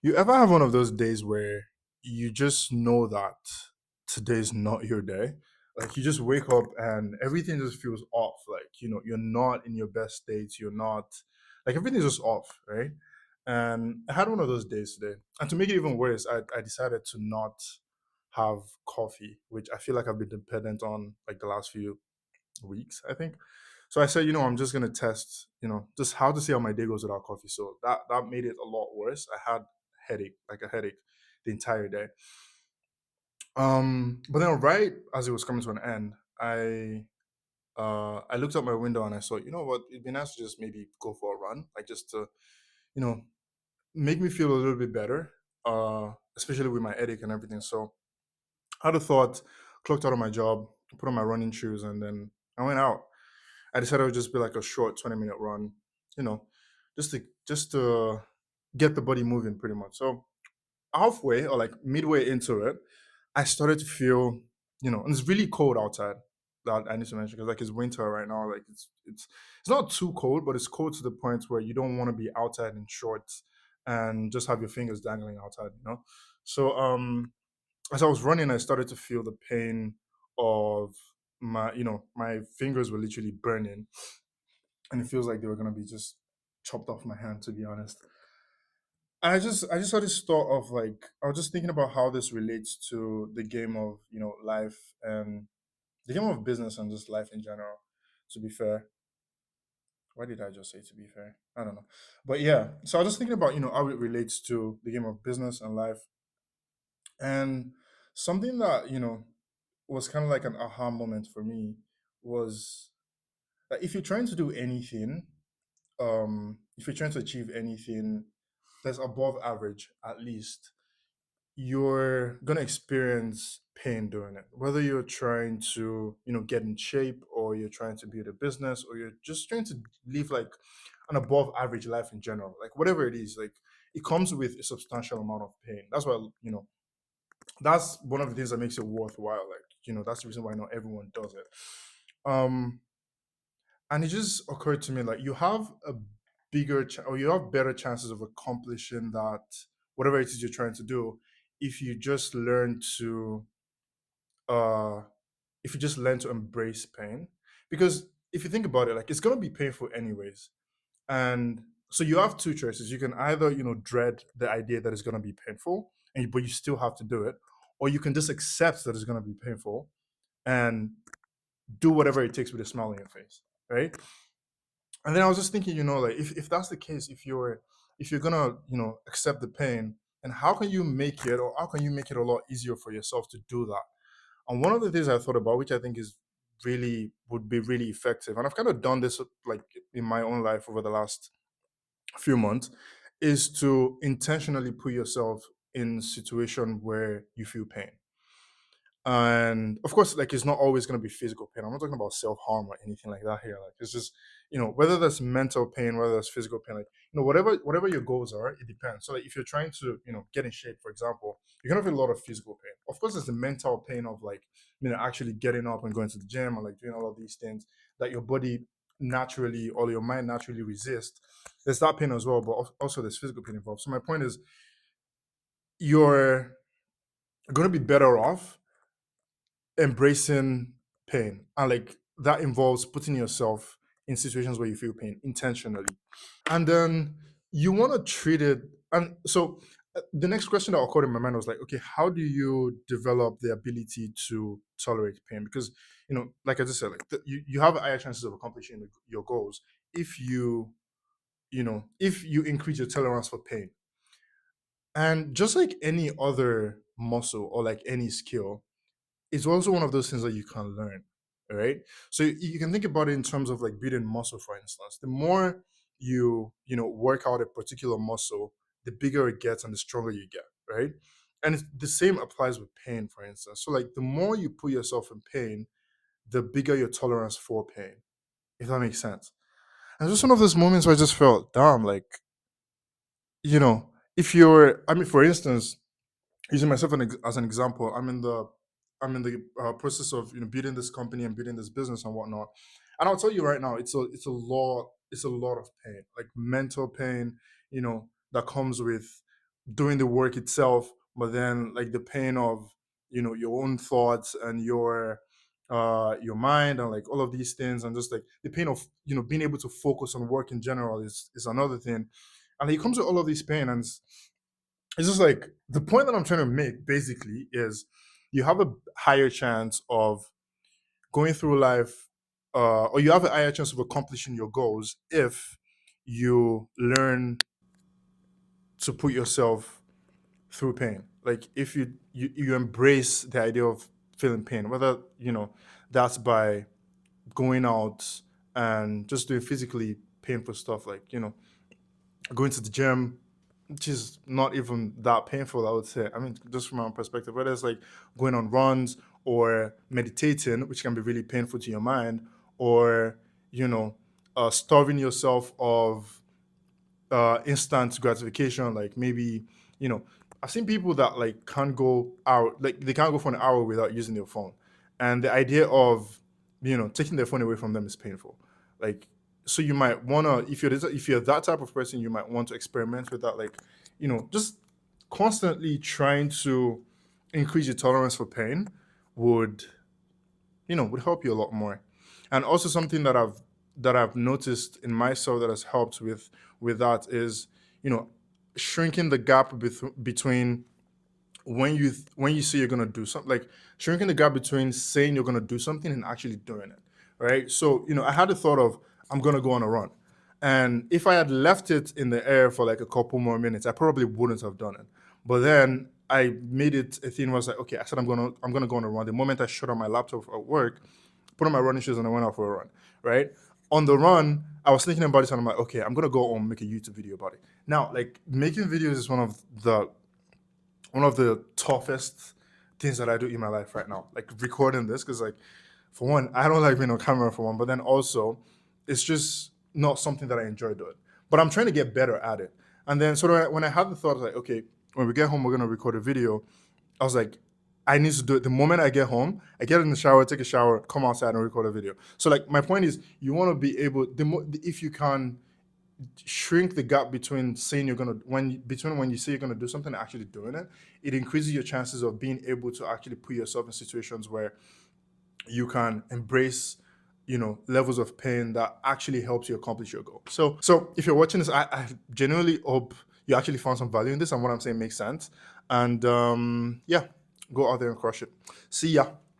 You ever have one of those days where you just know that today's not your day? Like you just wake up and everything just feels off. Like, you're not in your best state. You're not like everything's just off, right? And I had one of those days today. And to make it even worse, I decided to not have coffee, which I feel like I've been dependent on like the last few weeks, I think. So I said, I'm just gonna test, just how to see how my day goes without coffee. So that made it a lot worse. I had headache, like a headache, the entire day. But then right as it was coming to an end, I looked out my window and I saw, you know what, it'd be nice to just maybe go for a run, like just to, you know, make me feel a little bit better, especially with my headache and everything. So I had a thought, clocked out of my job, put on my running shoes, and then I went out. I decided it would just be like a short 20-minute run, you know, just to get the body moving pretty much. So halfway or like midway into it, I started to feel, and it's really cold outside. That I need to mention because like it's winter right now. Like it's not too cold, but it's cold to the point where you don't want to be outside in shorts and just have your fingers dangling outside. So as I was running, I started to feel the pain of my fingers were literally burning, and it feels like they were gonna be just chopped off my hand. To be honest, I just had this thought of like I was just thinking about how this relates to the game of life and the game of business and just life in general. To be fair, why did I just say to be fair? I don't know, but yeah. So I was just thinking about how it relates to the game of business and life, and something that was kind of like an aha moment for me was that if you're trying to do anything, if you're trying to achieve anything that's above average, at least, you're gonna experience pain doing it. Whether you're trying to, get in shape, or you're trying to build a business, or you're just trying to live like an above average life in general, like whatever it is, like it comes with a substantial amount of pain. That's why that's one of the things that makes it worthwhile. Like that's the reason why not everyone does it. Um, and it just occurred to me like you have a or you have better chances of accomplishing that whatever it is you're trying to do if you just learn to uh embrace pain. Because if you think about it, like it's going to be painful anyways. And so you have two choices. You can either dread the idea that it's going to be painful, but you still have to do it, or you can just accept that it's going to be painful and do whatever it takes with a smile on your face, right? And then I was just thinking, like if that's the case, if you're gonna, accept the pain, and how can you make it, or how can you make it a lot easier for yourself to do that? And one of the things I thought about, which I think is really would be really effective, and I've kind of done this like in my own life over the last few months, is to intentionally put yourself in a situation where you feel pain. And of course, like it's not always going to be physical pain. I'm not talking about self-harm or anything like that here. Like it's just whether that's mental pain, whether that's physical pain, like whatever your goals are, it depends. So like if you're trying to get in shape, for example, you're gonna feel a lot of physical pain. Of course, there's the mental pain of like actually getting up and going to the gym and like doing all of these things that your body naturally, or your mind naturally resists. There's that pain as well, but also there's physical pain involved. So my point is, you're going to be better off embracing pain, and like that involves putting yourself in situations where you feel pain intentionally, and then you want to treat it. And so the next question that occurred in my mind was like, okay, how do you develop the ability to tolerate pain? Because like I just said, like you have higher chances of accomplishing your goals if if you increase your tolerance for pain. And just like any other muscle or like any skill, it's also one of those things that you can learn, right? So you can think about it in terms of like building muscle, for instance. The more you work out a particular muscle, the bigger it gets and the stronger you get, right? And the same applies with pain, for instance. So like the more you put yourself in pain, the bigger your tolerance for pain, if that makes sense. And just one of those moments where I just felt, damn, like, if you're, I mean, for instance, using myself as an example, I'm in the process of building this company and building this business and whatnot. And I'll tell you right now, it's a lot of pain, like mental pain, that comes with doing the work itself, but then like the pain of your own thoughts and your mind and like all of these things, and just like the pain of being able to focus on work in general is another thing. And it comes with all of this pain, and it's just like the point that I'm trying to make basically is you have a higher chance of going through life, or you have a higher chance of accomplishing your goals if you learn to put yourself through pain. Like if you embrace the idea of feeling pain, whether that's by going out and just doing physically painful stuff, like going to the gym, which is not even that painful, I would say. I mean, just from my own perspective, whether it's like going on runs or meditating, which can be really painful to your mind, or you know, starving yourself of instant gratification, like maybe you know I've seen people that like can't go out, like they can't go for an hour without using their phone, and the idea of taking their phone away from them is painful. Like, so you might want to, if you're that type of person, you might want to experiment with that, like just constantly trying to increase your tolerance for pain would would help you a lot more. And also something that I've noticed in myself that has helped with that is you know shrinking the gap between when you say you're gonna do something, like shrinking the gap between saying you're gonna do something and actually doing it. Right. So I had the thought of I'm gonna go on a run, and if I had left it in the air for like a couple more minutes, I probably wouldn't have done it. But then I made it a thing where I was like, okay, I said I'm gonna go on a run. The moment I shut on my laptop at work, put on my running shoes, and I went out for a run. Right. On the run, I was thinking about it, and I'm like, okay, I'm gonna go home and make a YouTube video about it. Now, like making videos is one of the toughest things that I do in my life right now. Like recording this, because like for one, I don't like being on camera for one, but then also it's just not something that I enjoy doing. But I'm trying to get better at it. And then so when I had the thought, like, okay, when we get home, we're gonna record a video. I was like, I need to do it the moment I get home. I get in the shower, take a shower, come outside and record a video. So like my point is, you want to be able if you can shrink the gap between saying you're gonna when you say you're gonna do something and actually doing it, it increases your chances of being able to actually put yourself in situations where you can embrace levels of pain that actually helps you accomplish your goal. So if you're watching this, I genuinely hope you actually found some value in this and what I'm saying makes sense. And yeah, go out there and crush it. See ya.